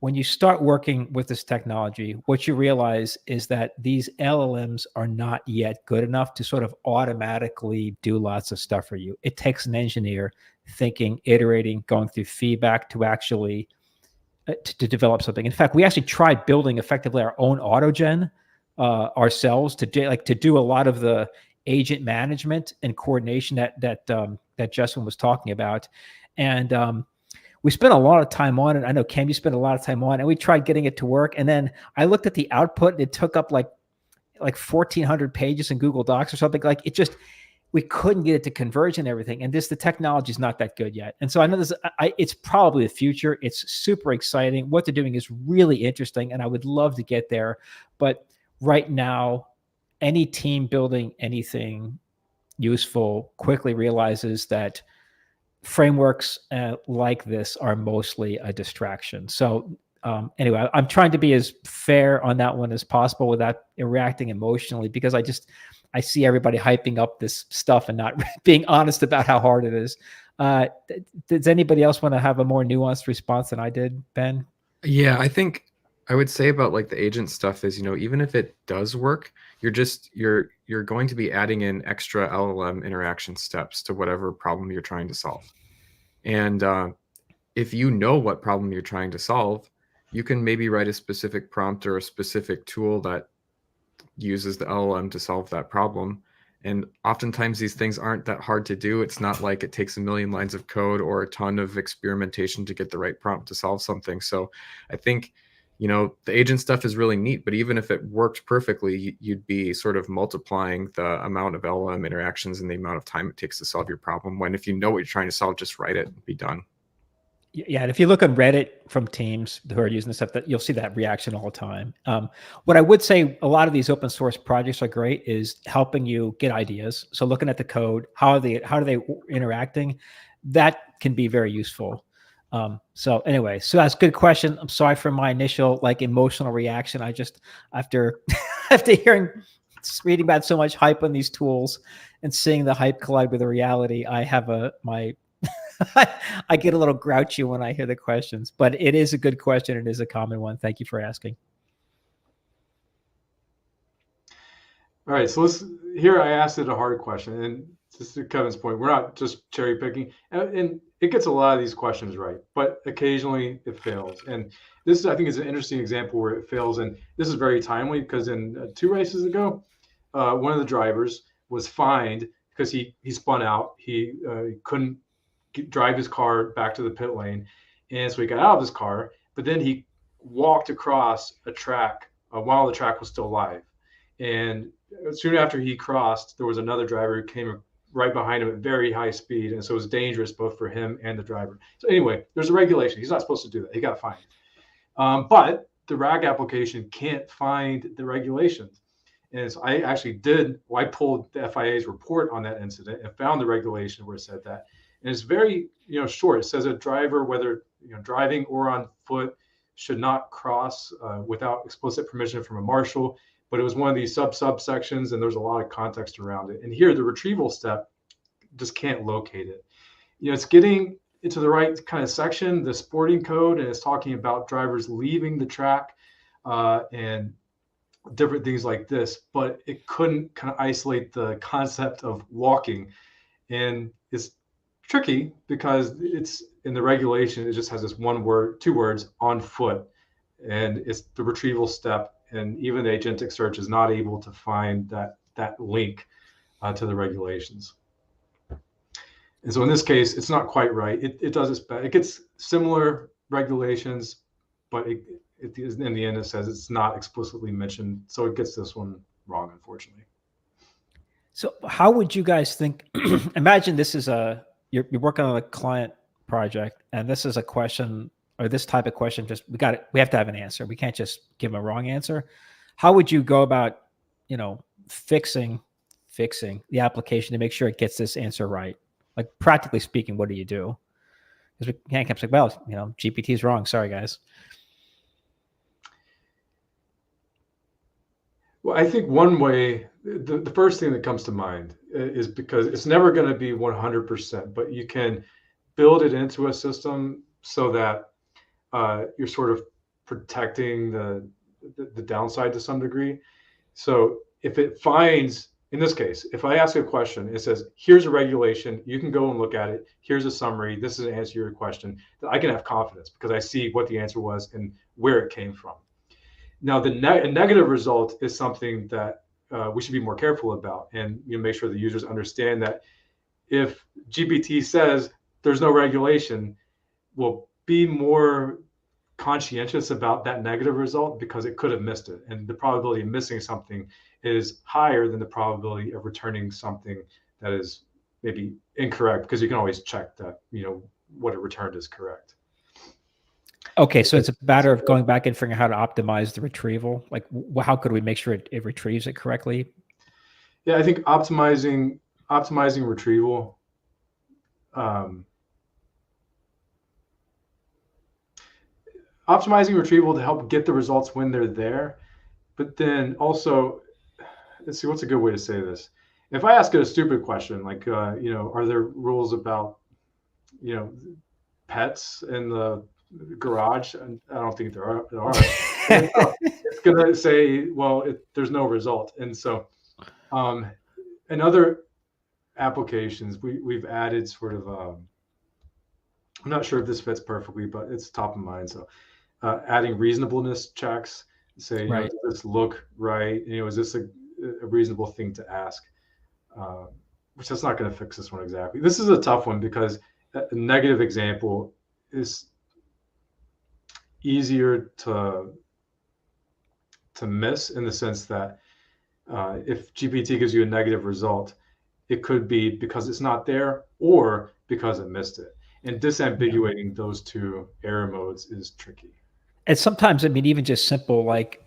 When you start working with this technology, what you realize is that these LLMs are not yet good enough to sort of automatically do lots of stuff for you. It takes an engineer thinking, iterating, going through feedback to actually to develop something. In fact, we actually tried building effectively our own Autogen ourselves to do a lot of the agent management and coordination that Justin was talking about, and we spent a lot of time on it. I know, Cam, you spent a lot of time on it, and we tried getting it to work. And then I looked at the output, and it took up like 1,400 pages in Google Docs or something. Like we couldn't get it to converge and everything. And the technology is not that good yet. And so I know it's probably the future. It's super exciting. What they're doing is really interesting, and I would love to get there. But right now, any team building anything useful quickly realizes that frameworks like this are mostly a distraction. So anyway, I'm trying to be as fair on that one as possible without reacting emotionally, because I see everybody hyping up this stuff and not being honest about how hard it is. Does anybody else want to have a more nuanced response than I did, Ben?
Yeah, I think I would say about like the agent stuff is, even if it does work, you're going to be adding in extra LLM interaction steps to whatever problem you're trying to solve. And if you know what problem you're trying to solve, you can maybe write a specific prompt or a specific tool that uses the LLM to solve that problem. And oftentimes these things aren't that hard to do. It's not like it takes a million lines of code or a ton of experimentation to get the right prompt to solve something. So I think, you know, the agent stuff is really neat, but even if it worked perfectly, you'd be sort of multiplying the amount of LLM interactions and the amount of time it takes to solve your problem, when if you know what you're trying to solve, just write it and be done.
Yeah, and if you look on Reddit from teams who are using this stuff, that you'll see that reaction all the time. What I would say, a lot of these open source projects are great is helping you get ideas. So looking at the code, how are they interacting? That can be very useful. So anyway, so that's a good question. I'm sorry for my initial like emotional reaction. I just after reading about so much hype on these tools and seeing the hype collide with the reality, I have my I get a little grouchy when I hear the questions, but it is a good question. It is a common one. Thank you for asking.
All right, so here I asked it a hard question, and just to Kevin's point, we're not just cherry picking, and it gets a lot of these questions right, but occasionally it fails. And this, I think, is an interesting example where it fails, and this is very timely because in 2 races ago, one of the drivers was fined because he spun out. He couldn't drive his car back to the pit lane, and so he got out of his car, but then he walked across a track while the track was still live. And soon after he crossed, there was another driver who came right behind him at very high speed, and so it was dangerous both for him and the driver. So anyway, there's a regulation. He's not supposed to do that. He got fined. But the RAG application can't find the regulations. And so I pulled the FIA's report on that incident and found the regulation where it said that. And it's very, short. It says a driver, whether driving or on foot, should not cross without explicit permission from a marshal. But it was one of these subsections, and there's a lot of context around it. And here, the retrieval step just can't locate it. It's getting into the right kind of section, the sporting code, and it's talking about drivers leaving the track and different things like this. But it couldn't kind of isolate the concept of walking, and it's tricky because it's in the regulation. It just has this two words, on foot, and it's the retrieval step. And even the agentic search is not able to find that link to the regulations. And so in this case, it's not quite right. It does its best. It gets similar regulations, but in the end, it says it's not explicitly mentioned. So it gets this one wrong, unfortunately.
So how would you guys think? Imagine this is you're working on a client project, and this is a question, or this type of question, we have to have an answer. We can't just give them a wrong answer. How would you go about, fixing the application to make sure it gets this answer right? Like, practically speaking, what do you do? Because we can't keep saying, well, GPT is wrong. Sorry, guys.
Well, I think one way, the first thing that comes to mind is, because it's never going to be 100%, but you can build it into a system so that you're sort of protecting the downside to some degree. So if it finds, in this case, if I ask a question, it says, here's a regulation, you can go and look at it, here's a summary, this is an answer to your question, that I can have confidence because I see what the answer was and where it came from. Now, the negative result is something that we should be more careful about, and make sure the users understand that if GPT says there's no regulation, we'll be more conscientious about that negative result because it could have missed it. And the probability of missing something is higher than the probability of returning something that is maybe incorrect, because you can always check that, what it returned is correct.
Okay, so it's a matter of going back and figuring out how to optimize the retrieval. Like, how could we make sure it retrieves it correctly?
Yeah, I think optimizing retrieval. Optimizing retrieval to help get the results when they're there, but then also, let's see, what's a good way to say this? If I ask it a stupid question, like, are there rules about, pets in the garage? And I don't think there are. It's going to say, well, there's no result. And so in other applications, we've added sort of, I'm not sure if this fits perfectly, but it's top of mind. So adding reasonableness checks, say,
Right.
does this look right? Is this a reasonable thing to ask? which that's not going to fix this one exactly. This is a tough one because a negative example is easier to miss, in the sense that if GPT gives you a negative result, it could be because it's not there or because it missed it. And disambiguating those two error modes is tricky.
And sometimes, I mean, even just simple like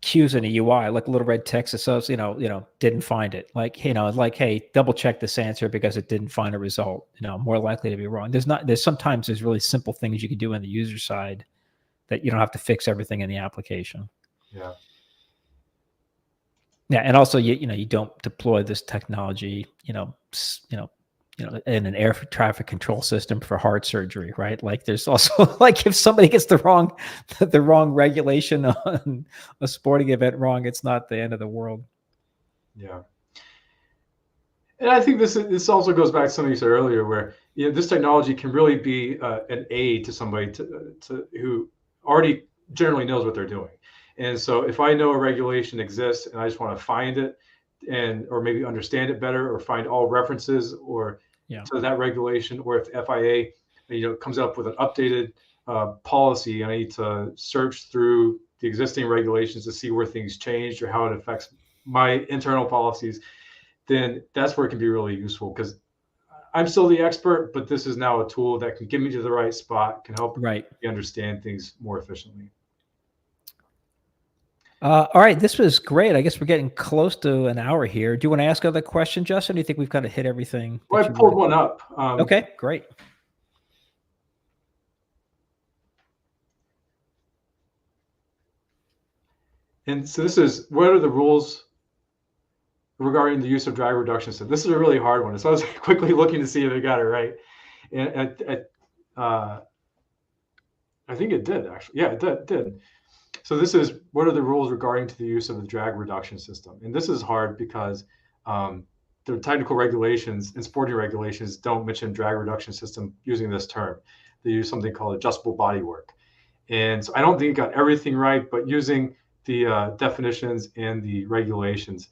cues in a UI, like a little red text that says, didn't find it. Like, hey, double check this answer because it didn't find a result. More likely to be wrong. There's sometimes really simple things you can do on the user side that you don't have to fix everything in the application.
Yeah.
Yeah, and also you don't deploy this technology, in an air traffic control system for heart surgery, right? Like there's also like if somebody gets the wrong regulation on a sporting event wrong, it's not the end of the world.
Yeah. And I think this also goes back to something you said earlier, where this technology can really be an aid to somebody who already generally knows what they're doing. And so if I know a regulation exists and I just want to find it or maybe understand it better, or find all references to that regulation, or if FIA comes up with an updated policy, I need to search through the existing regulations to see where things changed or how it affects my internal policies, then that's where it can be really useful, because I'm still the expert, but this is now a tool that can get me to the right spot, can help me understand things more efficiently.
All right, this was great. I guess we're getting close to an hour here. Do you want to ask another question, Justin? Do you think we've kind of hit everything?
Well, I pulled one up.
Okay, great.
And so this is, what are the rules regarding the use of drag reduction system? This is a really hard one. So I was quickly looking to see if I got it right. And I think it did, actually. Yeah, it did. So this is, what are the rules regarding to the use of the drag reduction system? And this is hard because the technical regulations and sporting regulations don't mention drag reduction system using this term. They use something called adjustable bodywork. And so I don't think it got everything right, but using the definitions and the regulations,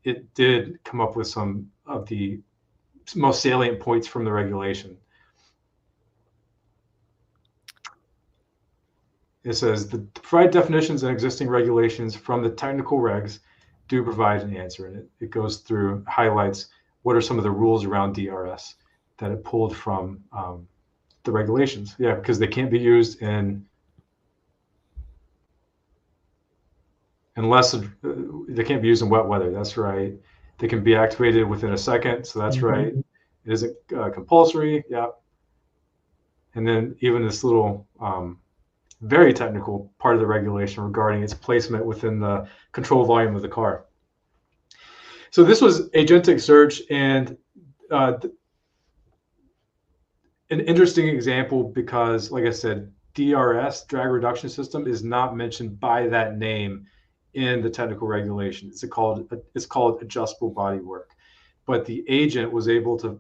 it did come up with some of the most salient points from the regulation. It says, the provide definitions and existing regulations from the technical regs do provide an answer. And it goes through, highlights what are some of the rules around DRS that it pulled from the regulations. Yeah, because they can't be used unless they can't be used in wet weather. That's right. They can be activated within a second. So that's right. It isn't compulsory. Yeah. And then even this little very technical part of the regulation regarding its placement within the control volume of the car. So this was agentic search, and an interesting example because, like I said, DRS, drag reduction system, is not mentioned by that name in the technical regulations. It's called adjustable bodywork. But the agent was able to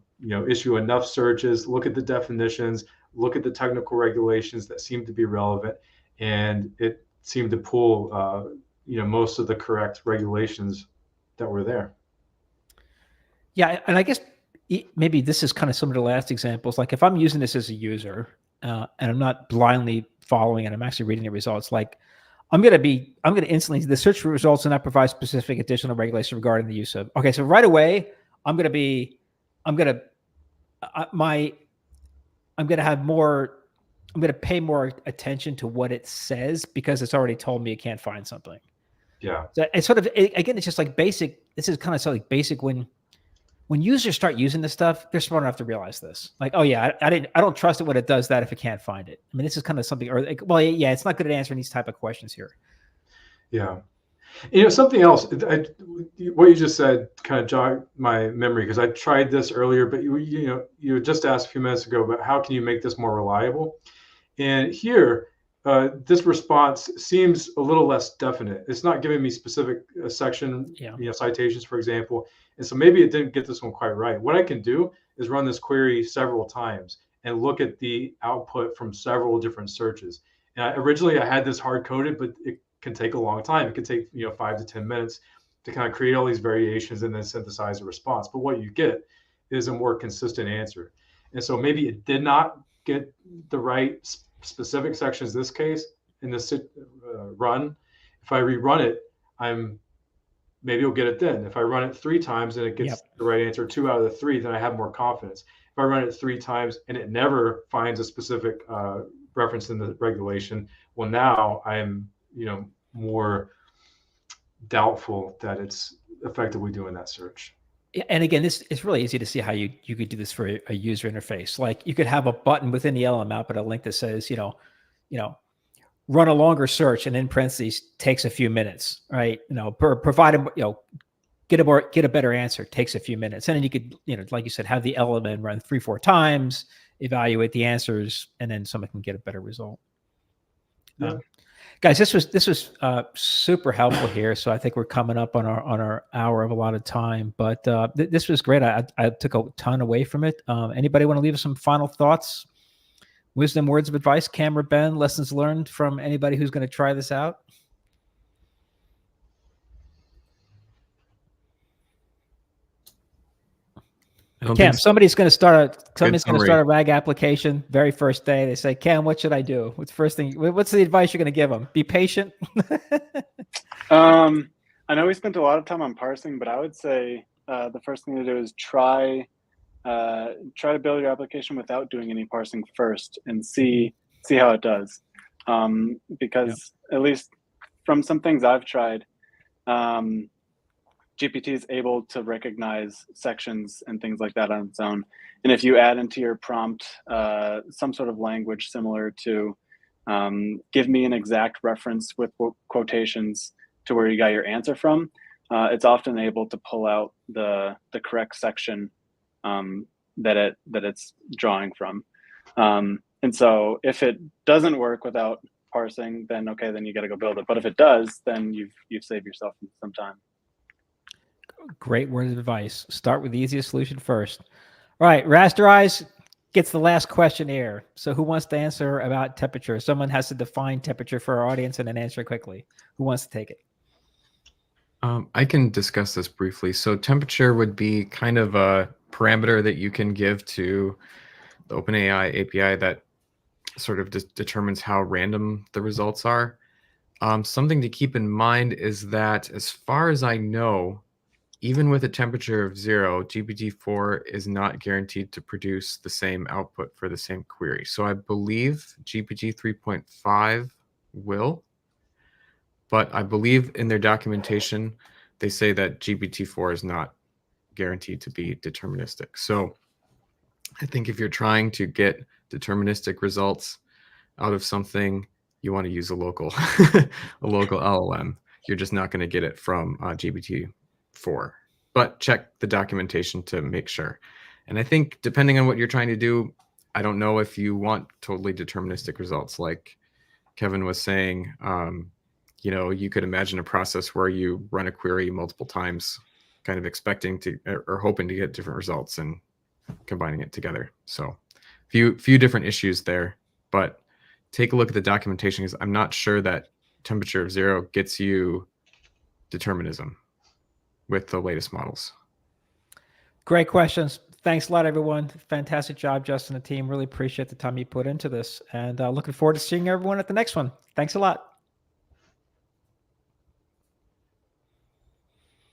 issue enough searches, look at the definitions, look at the technical regulations that seemed to be relevant, and it seemed to pull most of the correct regulations that were there.
Yeah, and I guess maybe this is kind of some of the last examples. Like if I'm using this as a user and I'm not blindly following it, I'm actually reading the results. Like I'm going to instantly, the search for results and not provide specific additional regulation regarding the use of. Okay, so right away, I'm going to pay more attention to what it says because it's already told me it can't find something.
Yeah.
So it's sort of, again, it's just like basic. This is kind of so like basic when users start using this stuff, they're smart enough to realize this. Like, oh yeah, I don't trust it when it does that if it can't find it. I mean, this is kind of something, or like, well, yeah, it's not good at answering these type of questions here.
Yeah. Something else, what you just said kind of jogged my memory, because I tried this earlier, but you just asked a few minutes ago about how can you make this more reliable? And here, this response seems a little less definite. It's not giving me specific section, citations, for example. And so maybe it didn't get this one quite right. What I can do is run this query several times and look at the output from several different searches. And originally I had this hard coded, but it can take a long time. It could take 5 to 10 minutes. to kind of create all these variations and then synthesize a response. But what you get is a more consistent answer. And so maybe it did not get the right specific sections this case in this run. If I rerun it, maybe you'll get it then. If I run it 3 times and it gets the right answer 2 out of the 3, then I have more confidence. If I run it 3 times and it never finds a specific reference in the regulation, well, now I'm more doubtful that it's effectively doing that search.
And again, it's really easy to see how you could do this for a user interface. Like you could have a button within the LLM output, a link that says, run a longer search, and in parentheses takes a few minutes, right? Provide get a better answer takes a few minutes, and then you could, like you said, have the LLM run 3-4 times, evaluate the answers, and then someone can get a better result.
Yeah.
Guys, this was super helpful here. So I think we're coming up on our hour of a lot of time, but this was great. I took a ton away from it. Anybody want to leave us some final thoughts, wisdom, words of advice? Cam or Ben, lessons learned from anybody who's going to try this out? Cam, somebody's going to start a RAG application very first day. They say, Cam, what should I do? What's the advice you're going to give them? Be patient.
I know we spent a lot of time on parsing, but I would say the first thing to do is try to build your application without doing any parsing first and see how it does. Because at least from some things I've tried, GPT is able to recognize sections and things like that on its own. And if you add into your prompt some sort of language similar to give me an exact reference with quotations to where you got your answer from, it's often able to pull out the correct section that it's drawing from. And so if it doesn't work without parsing, then okay, then you got to go build it. But if it does, then you've saved yourself some time.
Great word of advice. Start with the easiest solution first. All right, Rasterize gets the last question here. So who wants to answer about temperature? Someone has to define temperature for our audience and then answer quickly. Who wants to take it?
I can discuss this briefly. So temperature would be kind of a parameter that you can give to the OpenAI API that sort of determines how random the results are. Something to keep in mind is that as far as I know, even with a temperature of 0, GPT-4 is not guaranteed to produce the same output for the same query. So I believe GPT 3.5 will, but I believe in their documentation, they say that GPT-4 is not guaranteed to be deterministic. So I think if you're trying to get deterministic results out of something, you want to use a local LLM. You're just not going to get it from GPT-4, but check the documentation to make sure. And I think depending on what you're trying to do, I don't know if you want totally deterministic results. Like Kevin was saying, you could imagine a process where you run a query multiple times, kind of expecting to or hoping to get different results and combining it together. So few different issues there, but take a look at the documentation, because I'm not sure that temperature of 0 gets you determinism with the latest models.
Great questions. Thanks a lot, everyone. Fantastic job, Justin and the team. Really appreciate the time you put into this, and looking forward to seeing everyone at the next one. Thanks a lot.